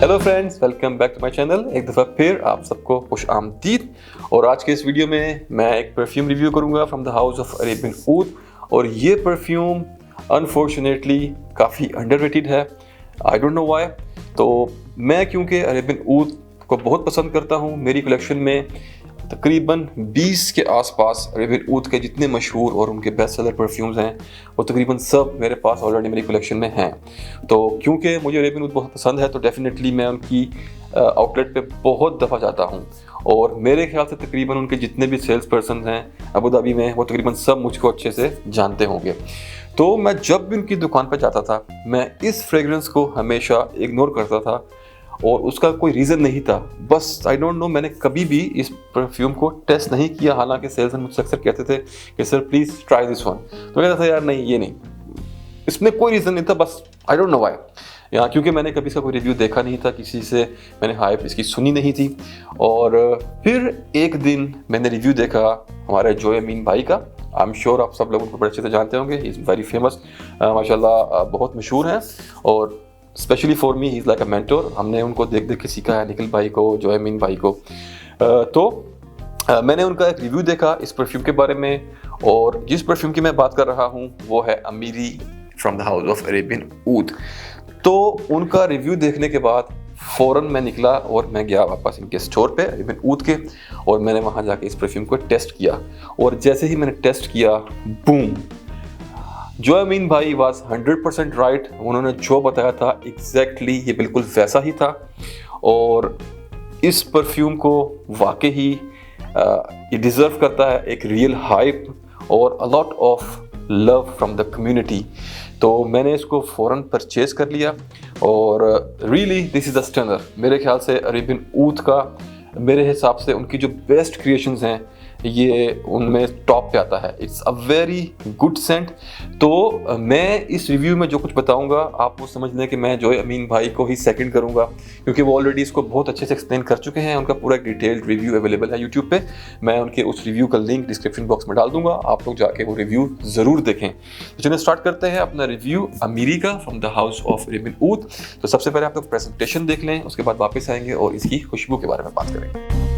Hello friends, welcome back to my channel. एक दफ़ा फिर आप सबको खुश आमदीद। और आज के इस वीडियो में मैं एक परफ्यूम रिव्यू करूंगा from the house of Arabian oud. और ये परफ्यूम अनफॉर्चुनेटली काफ़ी अंडररेटेड है। I don't know why. तो मैं क्योंकि अरेबियन ऊद को बहुत पसंद करता हूँ, मेरी कलेक्शन में तकरीबन 20 के आसपास अरेबियन ऊद के जितने मशहूर और उनके बेस्ट सेलर परफ्यूम्स हैं वो तकरीबन सब मेरे पास ऑलरेडी मेरी कलेक्शन में हैं। तो क्योंकि मुझे अरेबियन ऊद बहुत पसंद है तो डेफिनेटली मैं उनकी आउटलेट पे बहुत दफ़ा जाता हूँ। और मेरे ख्याल से तकरीबन उनके जितने भी सेल्स पर्सन हैं अबू धाबी में वो तकरीबन सब मुझको अच्छे से जानते होंगे। तो मैं जब भी उनकी दुकान पर जाता था मैं इस फ्रेगरेंस को हमेशा इग्नोर करता था और उसका कोई रीज़न नहीं था। बस आई डोंट नो, मैंने कभी भी इस परफ्यूम को टेस्ट नहीं किया। हालांकि सेल्समैन मुझसे अक्सर कहते थे कि sir please try this one, तो मैं कहता था यार नहीं, ये नहीं, इसमें कोई रीज़न नहीं था, बस आई डोंट नो व्हाई। या क्योंकि मैंने कभी इसका कोई रिव्यू देखा नहीं था, किसी से मैंने हाइप इसकी सुनी नहीं थी। और फिर एक दिन मैंने रिव्यू देखा हमारे जोए अमीन भाई का। आई एम श्योर आप सब लोग उनको बड़े अच्छे से जानते होंगे। ही इज़ वेरी फेमस, माशाल्लाह बहुत मशहूर हैं। और specially for me he is like a mentor. हमने उनको देख देख के सीखा है, निखिल भाई को, जोए अमीन भाई को। मैंने उनका एक रिव्यू देखा इस परफ्यूम के बारे में। और जिस परफ्यूम की मैं बात कर रहा हूँ वो है Amiri from the house of Arabian oud. तो उनका रिव्यू देखने के बाद फ़ौरन मैं निकला और मैं गया वापस इनके स्टोर पे अरेबियन ऊद के, और मैंने वहाँ जाके इस परफ्यूम को टेस्ट किया। और जैसे ही मैंने टेस्ट किया, बूम, जो अमीन भाई वाज 100% राइट। उन्होंने जो बताया था एग्जैक्टली ये बिल्कुल वैसा ही था। और इस परफ्यूम को वाकई ही ये डिज़र्व करता है एक रियल हाइप और a lot of love from the community. तो मैंने इसको फ़ौरन परचेज़ कर लिया और really this is the stunner. मेरे ख्याल से अरेबियन ऊद का, मेरे हिसाब से उनकी जो बेस्ट क्रिएशंस हैं ये उनमें टॉप पे आता है। It's a very good scent. तो मैं इस रिव्यू में जो कुछ बताऊंगा आप वो समझ लें कि मैं जोए अमीन भाई को ही सेकंड करूंगा, क्योंकि वो ऑलरेडी इसको बहुत अच्छे से एक्सप्लेन कर चुके हैं। उनका पूरा एक डिटेल्ड रिव्यू अवेलेबल है यूट्यूब पे। मैं उनके उस रिव्यू का लिंक डिस्क्रिप्शन बॉक्स में डाल दूंगा, आप लोग जाके वो रिव्यू ज़रूर देखें। तो चलिए स्टार्ट करते हैं अपना रिव्यू अमीरी का from the house of Arabian oud. तो सबसे पहले आप लोग प्रेजेंटेशन देख लें, उसके बाद वापस आएंगे और इसकी खुशबू के बारे में बात करेंगे।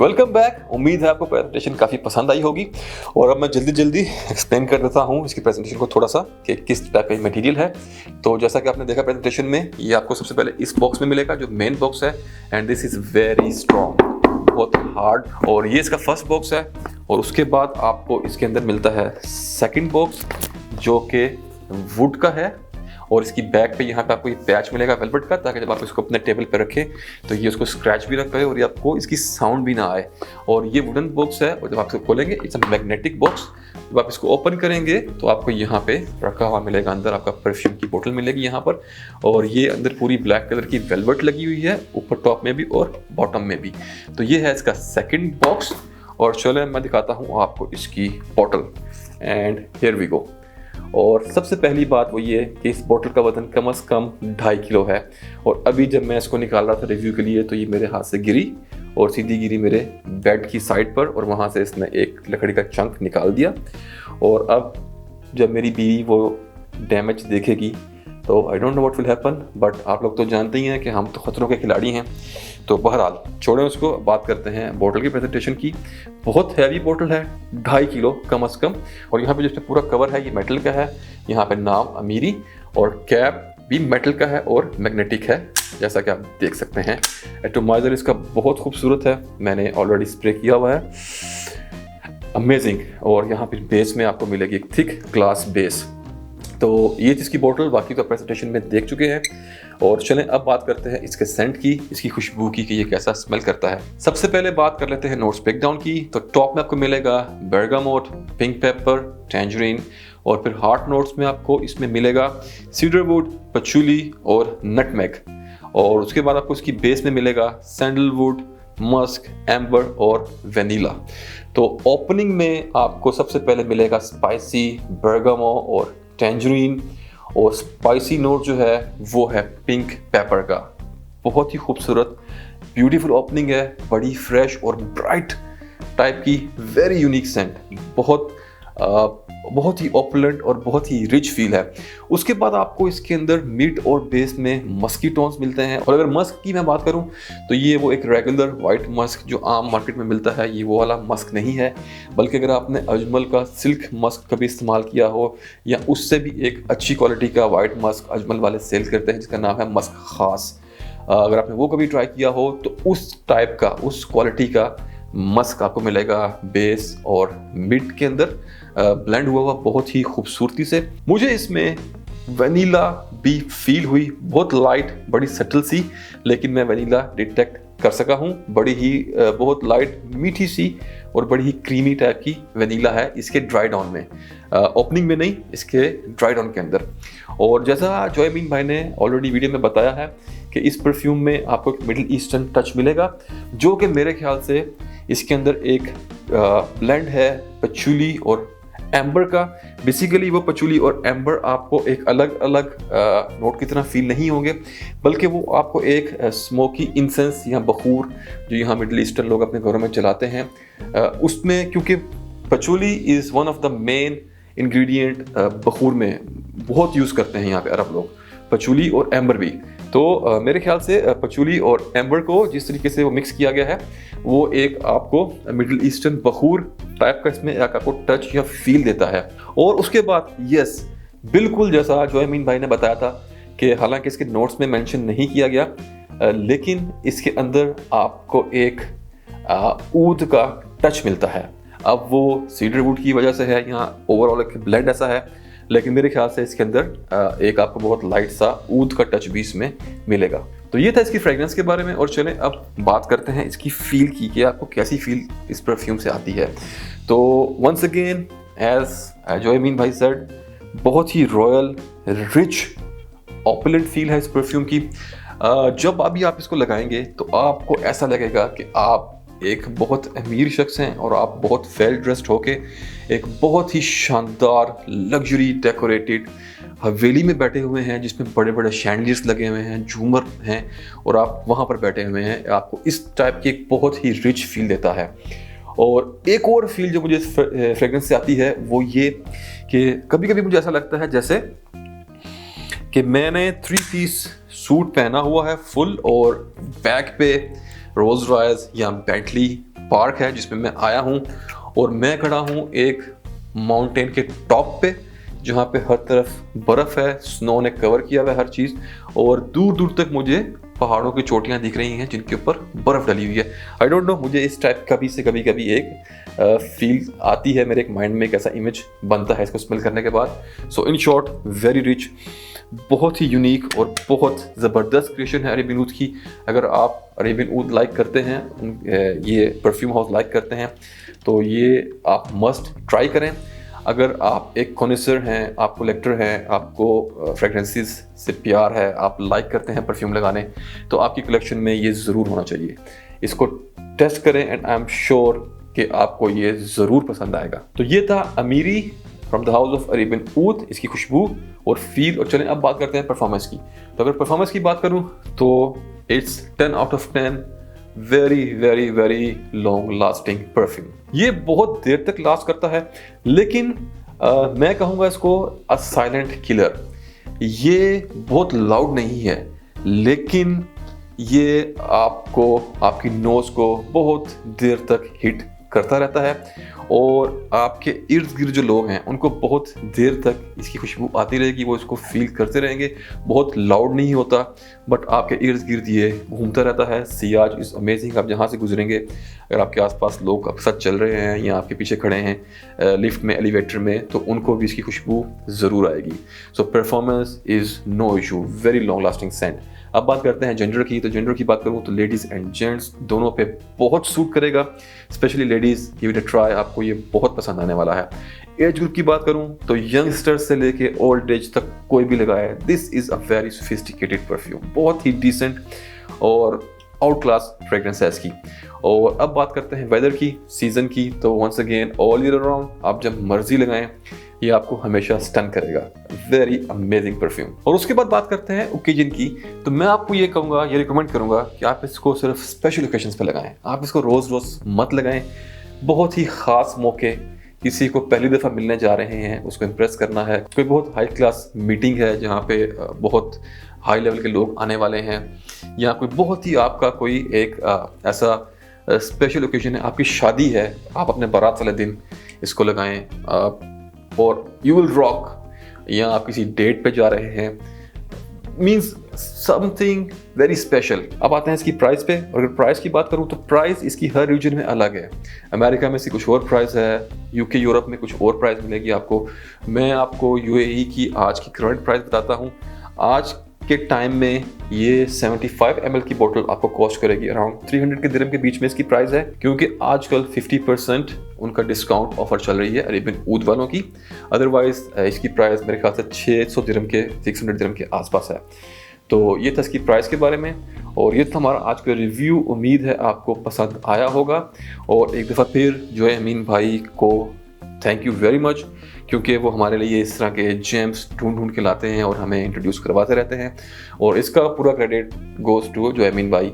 Welcome back. उम्मीद है आपको प्रेजेंटेशन काफ़ी पसंद आई होगी। और अब मैं जल्दी एक्सप्लेन कर देता हूँ इसकी प्रेजेंटेशन को थोड़ा सा कि किस टाइप का मटेरियल है। तो जैसा कि आपने देखा प्रेजेंटेशन में, ये आपको सबसे पहले इस बॉक्स में मिलेगा जो मेन बॉक्स है। And this is very strong, बहुत हार्ड। और ये इसका फर्स्ट बॉक्स है। और उसके बाद आपको इसके अंदर मिलता है सेकेंड बॉक्स जो कि वुड का है। और इसकी बैक पे यहाँ पे आपको ये पैच मिलेगा वेलवेट का, ताकि जब आप इसको अपने टेबल पे रखें तो ये उसको स्क्रैच भी ना करे और ये आपको इसकी साउंड भी ना आए। और ये वुडन बॉक्स है और जब आप इसको खोलेंगे इट्स अ मैग्नेटिक बॉक्स। जब आप इसको ओपन करेंगे तो आपको यहाँ पे रखा हुआ मिलेगा, अंदर आपका परफ्यूम की बोतल मिलेगी यहाँ पर। और ये अंदर पूरी ब्लैक कलर की वेलवेट लगी हुई है, ऊपर टॉप में भी और बॉटम में भी। तो ये है इसका सेकेंड बॉक्स। और चले मैं दिखाता हूँ आपको इसकी bottle. And here we go. और सबसे पहली बात वो ये कि इस बोतल का वजन कम से कम 2.5 किलो है। और अभी जब मैं इसको निकाल रहा था रिव्यू के लिए तो ये मेरे हाथ से गिरी और सीधी गिरी मेरे बेड की साइड पर, और वहाँ से इसने एक लकड़ी का चंक निकाल दिया। और अब जब मेरी बीवी वो डैमेज देखेगी तो आई don't know what will happen, but आप लोग तो जानते ही हैं कि हम तो खतरों के खिलाड़ी हैं। तो बहरहाल छोड़ें उसको, बात करते हैं बोतल की प्रेजेंटेशन की। बहुत हैवी बोतल है, 2.5 किलो कम से कम। और यहाँ पे जिसपे पूरा कवर है ये मेटल का है, यहाँ पे नाम अमीरी, और कैप भी मेटल का है और मैग्नेटिक है जैसा कि आप देख सकते हैं। एटोमाइजर इसका बहुत खूबसूरत है, मैंने ऑलरेडी स्प्रे किया हुआ है, अमेजिंग। और यहाँ पे बेस में आपको मिलेगी एक थिक ग्लास बेस। तो ये इसकी बोतल, बाकी तो प्रेजेंटेशन में देख चुके हैं। और चलें अब बात करते हैं इसके सेंट की, इसकी खुशबू की कि ये कैसा स्मेल करता है। सबसे पहले बात कर लेते हैं नोट्स ब्रेकडाउन की। तो टॉप में आपको मिलेगा bergamot, पिंक पेपर, टैंजरीन, और फिर हार्ट नोट्स में आपको इसमें मिलेगा सीडरवुड, पचूली और नटमेग। और उसके बाद आपको इसकी बेस में मिलेगा सैंडलवुड, मस्क, एम्बर और वेनिला। तो ओपनिंग में आपको सबसे पहले मिलेगा स्पाइसी, bergamot और टैंजरीन, और स्पाइसी नोट जो है वो है पिंक पेपर का। बहुत ही खूबसूरत ब्यूटीफुल ओपनिंग है, बड़ी फ्रेश और ब्राइट टाइप की, वेरी यूनिक सेंट, बहुत ही ऑपुलेंट और बहुत ही रिच फील है। उसके बाद आपको इसके अंदर मिड और बेस में मस्की टोन्स मिलते हैं। और अगर मस्क की मैं बात करूं तो ये वो एक रेगुलर वाइट मस्क जो आम मार्केट में मिलता है, ये वो वाला मस्क नहीं है। बल्कि अगर आपने अजमल का सिल्क मस्क कभी इस्तेमाल किया हो, या उससे भी एक अच्छी क्वालिटी का वाइट मस्क अजमल वाले सेल करते हैं जिसका नाम है मस्क खास, अगर आपने वो कभी ट्राई किया हो तो उस टाइप का, उस क्वालिटी का मस्क आपको मिलेगा बेस और मिड के अंदर ब्लेंड हुआ बहुत ही खूबसूरती से। मुझे इसमें वनीला भी फील हुई, बहुत लाइट, बड़ी सटल सी, लेकिन मैं वनीला डिटेक्ट कर सका हूँ। बड़ी ही बहुत लाइट मीठी सी और बड़ी ही क्रीमी टाइप की वनीला है इसके ड्राई डाउन में, ओपनिंग में नहीं, इसके ड्राई डाउन के अंदर। और जैसा जॉयमीन भाई ने ऑलरेडी वीडियो में बताया है कि इस परफ्यूम में आपको एक मिडिल ईस्टर्न टच मिलेगा, जो कि मेरे ख्याल से इसके अंदर एक ब्लेंड है पचूली और एम्बर का। बेसिकली वो पचूली और एम्बर आपको एक अलग अलग नोट की तरह फील नहीं होंगे, बल्कि वो आपको एक स्मोकी इंसेंस या बखूर जो यहाँ मिडिल ईस्टर्न लोग अपने घरों में चलाते हैं उसमें, क्योंकि patchouli is one of the main ingredient बखूर में बहुत यूज़ करते हैं यहाँ पे अरब लोग, पचूली और एम्बर भी। तो मेरे ख्याल से पचूली और एम्बर को जिस तरीके से वो मिक्स किया गया है वो एक आपको मिडिल ईस्टर्न बखूर टाइप का इसमें आपको टच या फील देता है। और उसके बाद यस, बिल्कुल जैसा जॉयमीन भाई ने बताया था कि हालांकि इसके नोट्स में मेंशन नहीं किया गया, लेकिन इसके अंदर आपको एक ऊद का टच मिलता है। अब वो सीडरवुड की वजह से है, यहाँ ओवरऑल एक ब्लेंड ऐसा है, लेकिन मेरे ख्याल से इसके अंदर एक आपको बहुत लाइट सा ऊद का टच भी इसमें मिलेगा। तो ये था इसकी फ्रेग्रेंस के बारे में। और चलें अब बात करते हैं इसकी फील की कि आपको कैसी फील इस परफ्यूम से आती है। तो वंस अगेन एज जॉयमीन भाई सेड, बहुत ही रॉयल, रिच, ऑपुलेंट फील है इस परफ्यूम की। जब अभी आप इसको लगाएंगे तो आपको ऐसा लगेगा कि आप एक बहुत अमीर शख्स हैं और आप बहुत वेल ड्रेस्ड होके एक बहुत ही शानदार लग्जरी डेकोरेटेड हवेली में बैठे हुए हैं जिसमें बड़े बड़े शैंडलियर्स लगे हुए हैं, झूमर हैं, और आप वहाँ पर बैठे हुए हैं। आपको इस टाइप की एक बहुत ही रिच फील देता है। और एक और फील जो मुझे फ्रेग्रेंस से आती है वो ये कि कभी कभी मुझे ऐसा लगता है जैसे कि मैंने 3 पीस सूट पहना हुआ है फुल, और बैक पे रोल्स रॉयस या बेंटली पार्क है जिसमें मैं आया हूँ, और मैं खड़ा हूँ एक माउंटेन के टॉप पे जहाँ पे हर तरफ बर्फ़ है, स्नो ने कवर किया हुआ है हर चीज़, और दूर दूर तक मुझे पहाड़ों की चोटियाँ दिख रही हैं जिनके ऊपर बर्फ़ डली हुई है। आई डोंट नो, मुझे इस टाइप का भी से कभी कभी एक फील आती है, मेरे एक माइंड में एक ऐसा इमेज बनता है इसको स्मेल करने के बाद। सो इन शॉर्ट, वेरी रिच, बहुत ही यूनिक और बहुत ज़बरदस्त क्रिएशन है अरेबियन ऊद की। अगर आप अरेबियन ऊद लाइक करते हैं, ये परफ्यूम हाउस लाइक करते हैं, तो ये आप मस्ट ट्राई करें। अगर आप एक कॉनिसर हैं, आप कलेक्टर हैं, आपको फ्रेगरेंसेस से प्यार है, आप लाइक करते हैं परफ्यूम लगाने, तो आपकी कलेक्शन में ये ज़रूर होना चाहिए। इसको टेस्ट करें एंड आई एम श्योर कि आपको ये ज़रूर पसंद आएगा। तो ये था Amiri from the house of Arabian oud, इसकी खुशबू और फील। और चलें अब बात करते हैं परफॉर्मेंस की। तो अगर परफॉर्मेंस की बात करूं तो it's 10 out of 10, very very very long lasting perfume. ये बहुत देर तक लास्ट करता है, लेकिन मैं कहूँगा इसको अ साइलेंट किलर। ये बहुत लाउड नहीं है, लेकिन ये आपको, आपकी नोज़ को बहुत देर तक हिट करता रहता है और आपके इर्द गिर्द जो लोग हैं उनको बहुत देर तक इसकी खुशबू आती रहेगी, वो इसको फील करते रहेंगे। बहुत लाउड नहीं होता, बट आपके इर्द गिर्द ये घूमता रहता है। Ciaz is amazing. आप जहाँ से गुजरेंगे, अगर आपके आसपास लोग आपके साथ चल रहे हैं या आपके पीछे खड़े हैं लिफ्ट में, एलिवेटर में, तो उनको भी इसकी खुशबू ज़रूर आएगी। So performance is no issue, very long lasting scent. अब बात करते हैं जेंडर की। तो जेंडर की बात करूँ तो लेडीज़ एंड जेंट्स दोनों पे बहुत सूट करेगा, specially ladies, give it a try, आपको ये बहुत पसंद आने वाला है। एज ग्रुप की बात करूँ तो यंगस्टर्स से लेके ओल्ड एज तक कोई भी लगाए, this is a very sophisticated perfume, बहुत ही डिसेंट और आउट क्लास फ्रेग्रेंस है इसकी। और अब बात करते हैं वेदर की, सीज़न की। तो once again all year around आप जब मर्जी लगाएं, ये आपको हमेशा स्टन करेगा। Very amazing perfume. और उसके बाद बात करते हैं ओकेजन की। तो मैं आपको ये कहूँगा, ये रिकमेंड करूँगा कि आप इसको सिर्फ स्पेशल ओकेजन्स पे लगाएं। आप इसको रोज़ रोज़ मत लगाएं। बहुत ही ख़ास मौके, किसी को पहली दफ़ा मिलने जा रहे हैं, उसको इम्प्रेस करना है, कोई बहुत हाई क्लास मीटिंग है जहाँ पे बहुत हाई लेवल के लोग आने वाले हैं, या कोई बहुत ही आपका कोई एक ऐसा स्पेशल ओकेजन है, आपकी शादी है, आप अपने बारात वाले दिन इसको लगाएं और यू विल रॉक। या आप किसी डेट पे जा रहे हैं, मीन्स समथिंग वेरी स्पेशल। अब आते हैं इसकी प्राइस पे। और अगर प्राइस की बात करूं तो प्राइस इसकी हर रीजन में अलग है। अमेरिका में इसकी कुछ और प्राइस है, यूके यूरोप में कुछ और प्राइस मिलेगी आपको। मैं आपको यूएई की आज की करंट प्राइस बताता हूं। आज के टाइम में ये 75 ml की बोतल आपको कॉस्ट करेगी अराउंड 300 के दिरहम के बीच में इसकी प्राइस है, क्योंकि आजकल 50% उनका डिस्काउंट ऑफर चल रही है अरेबियन ऊद वालों की। अदरवाइज इसकी प्राइस मेरे ख्याल से 600 दिरहम के 600 दिरहम के आसपास है। तो ये था इसकी प्राइस के बारे में, और ये था हमारा आज का रिव्यू। उम्मीद है आपको पसंद आया होगा। और एक दफ़ा फिर जो है अमीन भाई को थैंक यू वेरी मच, क्योंकि वो हमारे लिए इस तरह के जेम्स ढूंढ के लाते हैं और हमें इंट्रोड्यूस करवाते रहते हैं, और इसका पूरा क्रेडिट गोज टू जो अमीन भाई।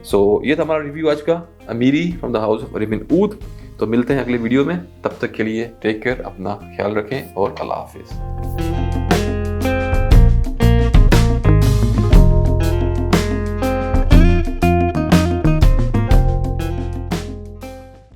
सो ये था हमारा रिव्यू आज का, Amiri from the house of Arabian oud. तो मिलते हैं अगले वीडियो में, तब तक के लिए टेक केयर, अपना ख्याल रखें और अल्लाह हाफिज़।